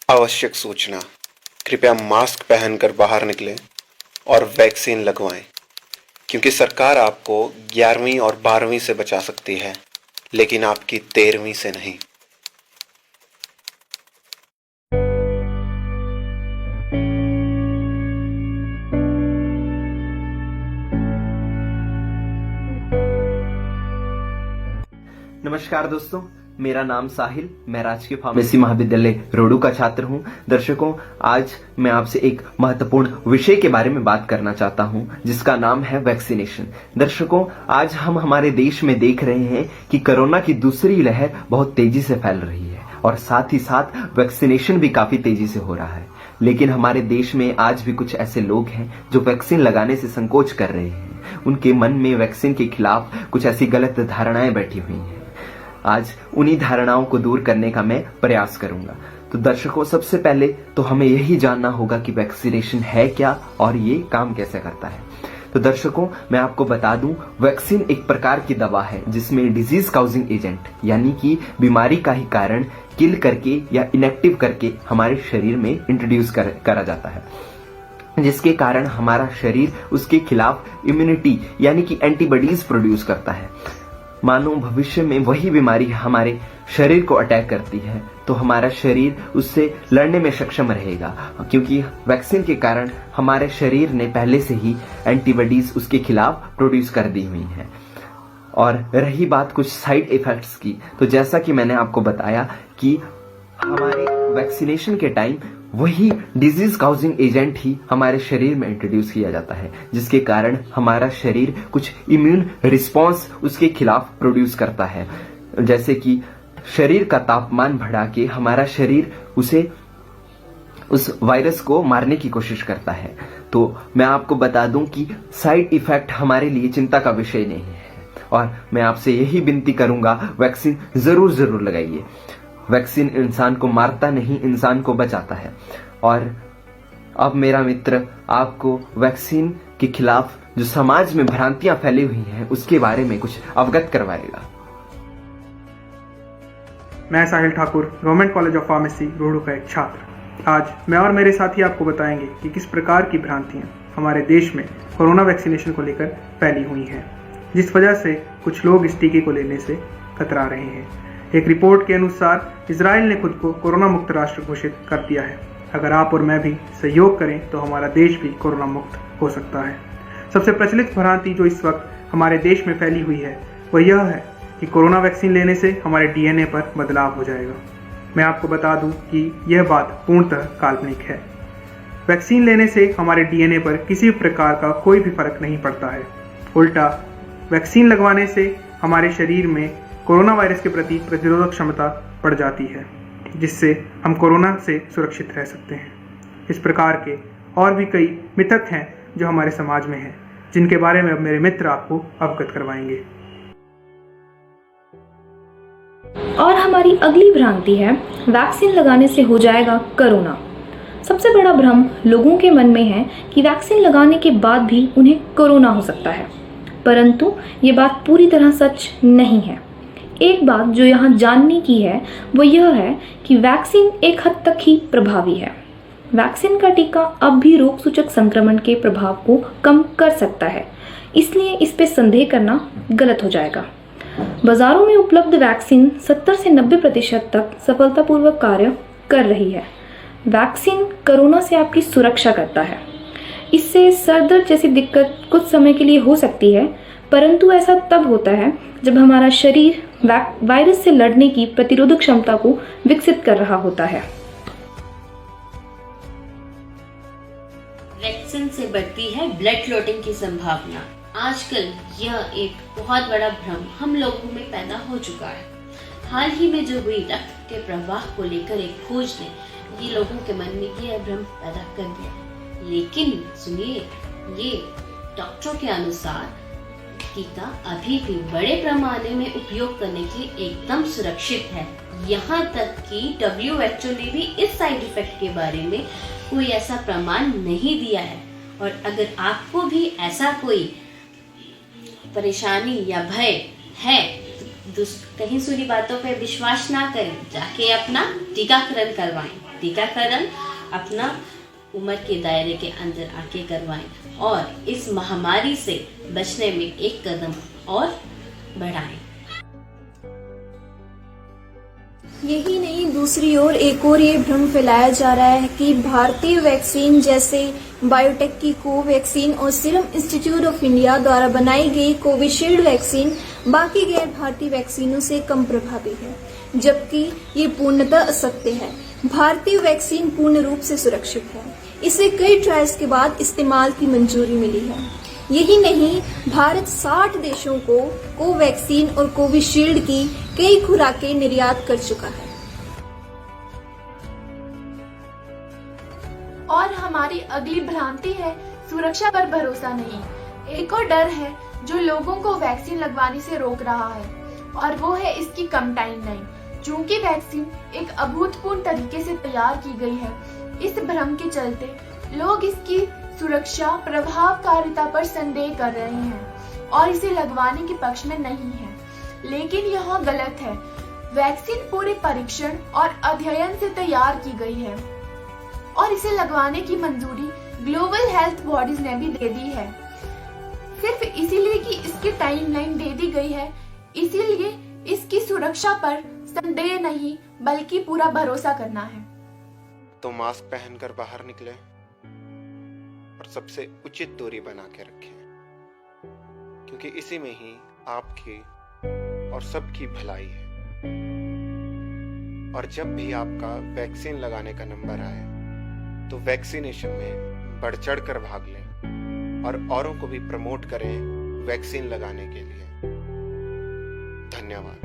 आवश्यक सूचना, कृपया मास्क पहनकर बाहर निकलें और वैक्सीन लगवाएं, क्योंकि सरकार आपको 11वीं और 12वीं से बचा सकती है, लेकिन आपकी 13वीं से नहीं। नमस्कार दोस्तों, मेरा नाम साहिल, मैं राजकीय फार्मेसी महाविद्यालय रोडू का छात्र हूं। दर्शकों, आज मैं आपसे एक महत्वपूर्ण विषय के बारे में बात करना चाहता हूं, जिसका नाम है वैक्सीनेशन। दर्शकों, आज हम हमारे देश में देख रहे हैं कि कोरोना की दूसरी लहर बहुत तेजी से फैल रही है और साथ ही साथ वैक्सीनेशन भी काफी तेजी से हो रहा है। लेकिन हमारे देश में आज भी कुछ ऐसे लोग हैं जो वैक्सीन लगाने से संकोच कर रहे हैं। उनके मन में वैक्सीन के खिलाफ कुछ ऐसी गलत धारणाएं बैठी हुई हैं। आज उन्हीं धारणाओं को दूर करने का मैं प्रयास करूंगा। तो दर्शकों, सबसे पहले तो हमें यही जानना होगा कि वैक्सीनेशन है क्या और ये काम कैसे करता है। तो दर्शकों, मैं आपको बता दूं, वैक्सीन एक प्रकार की दवा है जिसमें डिजीज काउजिंग एजेंट यानी कि बीमारी का ही कारण किल करके या इनएक्टिव करके हमारे शरीर में इंट्रोड्यूस करा जाता है, जिसके कारण हमारा शरीर उसके खिलाफ इम्यूनिटी यानी कि एंटीबॉडीज प्रोड्यूस करता है। मानो भविष्य में वही बीमारी हमारे शरीर को अटैक करती है तो हमारा शरीर उससे लड़ने में सक्षम रहेगा, क्योंकि वैक्सीन के कारण हमारे शरीर ने पहले से ही एंटीबॉडीज उसके खिलाफ प्रोड्यूस कर दी हुई हैं। और रही बात कुछ साइड इफेक्ट्स की, तो जैसा कि मैंने आपको बताया कि हमारे वैक्सीनेशन के टाइम वही डिजीज काउजिंग एजेंट ही हमारे शरीर में इंट्रोड्यूस किया जाता है, जिसके कारण हमारा शरीर कुछ इम्यून रिस्पॉन्स उसके खिलाफ प्रोड्यूस करता है। जैसे कि शरीर का तापमान बढ़ा के हमारा शरीर उस वायरस को मारने की कोशिश करता है। तो मैं आपको बता दूं कि साइड इफेक्ट हमारे लिए चिंता का विषय नहीं है और मैं आपसे यही विनती करूंगा, वैक्सीन जरूर लगाइए। वैक्सीन इंसान को मारता नहीं, इंसान को बचाता है। और अब मेरा मित्र आपको वैक्सीन के खिलाफ जो समाज में भ्रांतियां फैली हुई हैं उसके बारे में कुछ अवगत करवाएगा। मैं Sahil Thakur, government college of pharmacy Rodu का एक छात्र। आज मैं और मेरे साथी आपको बताएंगे कि किस प्रकार की भ्रांतियां हमारे देश में कोरोना वैक्सीनेशन को लेकर फैली हुई हैं, जिस वजह से कुछ लोग इस टीके को लेने से कतरा रहे हैं। एक रिपोर्ट के अनुसार इजराइल ने खुद को कोरोना मुक्त राष्ट्र घोषित कर दिया है। अगर आप और मैं भी सहयोग करें तो हमारा देश भी कोरोना मुक्त हो सकता है। सबसे प्रचलित भ्रांति जो इस वक्त हमारे देश में फैली हुई है वह यह है कि कोरोना वैक्सीन लेने से हमारे डीएनए पर बदलाव हो जाएगा। मैं आपको बता दूं कि यह बात पूर्णतः काल्पनिक है। वैक्सीन लेने से हमारे डीएनए पर किसी प्रकार का कोई भी फर्क नहीं पड़ता है। उल्टा, वैक्सीन लगवाने से हमारे शरीर में कोरोना वायरस के प्रति प्रतिरोधक क्षमता बढ़ जाती है, जिससे हम कोरोना से सुरक्षित रह सकते हैं। इस प्रकार के और भी कई मिथक हैं जो हमारे समाज में हैं, जिनके बारे में अब मेरे मित्र आपको अवगत करवाएंगे। और हमारी अगली भ्रांति है, वैक्सीन लगाने से हो जाएगा कोरोना। सबसे बड़ा भ्रम लोगों के मन में है कि वैक्सीन लगाने के बाद भी उन्हें कोरोना हो सकता है, परंतु ये बात पूरी तरह सच नहीं है। एक बात जो यहाँ जानने की है वो यह है कि वैक्सीन एक हद तक ही प्रभावी है। वैक्सीन का टीका अब भी रोग सूचक संक्रमण के प्रभाव को कम कर सकता है, इसलिए इस पे संदेह करना गलत हो जाएगा। बाजारों में उपलब्ध वैक्सीन 70 से 90% तक सफलतापूर्वक कार्य कर रही है। वैक्सीन कोरोना से आपकी सुरक्षा करता है। इससे सर दर्द जैसी दिक्कत कुछ समय के लिए हो सकती है, परंतु ऐसा तब होता है जब हमारा शरीर वायरस से लड़ने की प्रतिरोधक क्षमता को विकसित कर रहा होता है। वैक्सीन से बढ़ती है ब्लड क्लॉटिंग की संभावना। आजकल यह एक बहुत बड़ा भ्रम हम लोगों में पैदा हो चुका है। हाल ही में जो हुई रक्त के प्रवाह को लेकर एक खोज ने ये लोगों के मन में यह भ्रम पैदा कर दिया। लेकिन सुनिए, ये डॉक्टरों के अनुसार टीका अभी भी बड़े पैमाने में उपयोग करने के लिए एकदम सुरक्षित है। यहाँ तक कि WHO ने भी इस साइड इफेक्ट के बारे में कोई ऐसा प्रमाण नहीं दिया है। और अगर आपको भी ऐसा कोई परेशानी या भय है कहीं सुनी बातों पे विश्वास ना करें, जाके अपना टीकाकरण करवाएं। टीकाकरण अपना उम्र के दायरे के अंदर आके करवाएं और इस महामारी से बचने में एक कदम और बढ़ाएं। यही नहीं, दूसरी ओर एक और ये भ्रम फैलाया जा रहा है कि भारतीय वैक्सीन जैसे बायोटेक की कोवैक्सीन और सीरम इंस्टीट्यूट ऑफ इंडिया द्वारा बनाई गई कोविशील्ड वैक्सीन बाकी गैर भारतीय वैक्सीनों से कम प्रभावी है, जबकि ये पूर्णतः असत्य है। भारतीय वैक्सीन पूर्ण रूप से सुरक्षित है। इसे कई ट्रायल्स के बाद इस्तेमाल की मंजूरी मिली है। यही नहीं, भारत 60 देशों को कोवैक्सीन और कोविशील्ड की कई खुराकें निर्यात कर चुका है। और हमारी अगली भ्रांति है सुरक्षा पर भरोसा नहीं। एक और डर है जो लोगों को वैक्सीन लगवाने से रोक रहा है और वो है इसकी कम टाइमलाइन। चूंकि वैक्सीन एक अभूतपूर्व तरीके से तैयार की गई है, इस भ्रम के चलते लोग इसकी सुरक्षा प्रभावकारिता पर संदेह कर रहे हैं और इसे लगवाने के पक्ष में नहीं है, लेकिन यह गलत है। वैक्सीन पूरे परीक्षण और अध्ययन से तैयार की गई है और इसे लगवाने की मंजूरी ग्लोबल हेल्थ बॉडीज ने भी दे दी है। सिर्फ इसीलिए कि इसकी टाइमलाइन दे दी गई है, इसीलिए इसकी सुरक्षा पर संदेह नहीं बल्कि पूरा भरोसा करना है। तो मास्क पहनकर बाहर निकले और सबसे उचित दूरी बना के रखें, क्योंकि इसी में ही आपकी और सबकी भलाई है। और जब भी आपका वैक्सीन लगाने का नंबर आए तो वैक्सीनेशन में बढ़ चढ़ कर भाग लें और औरों को भी प्रमोट करें वैक्सीन लगाने के लिए। धन्यवाद।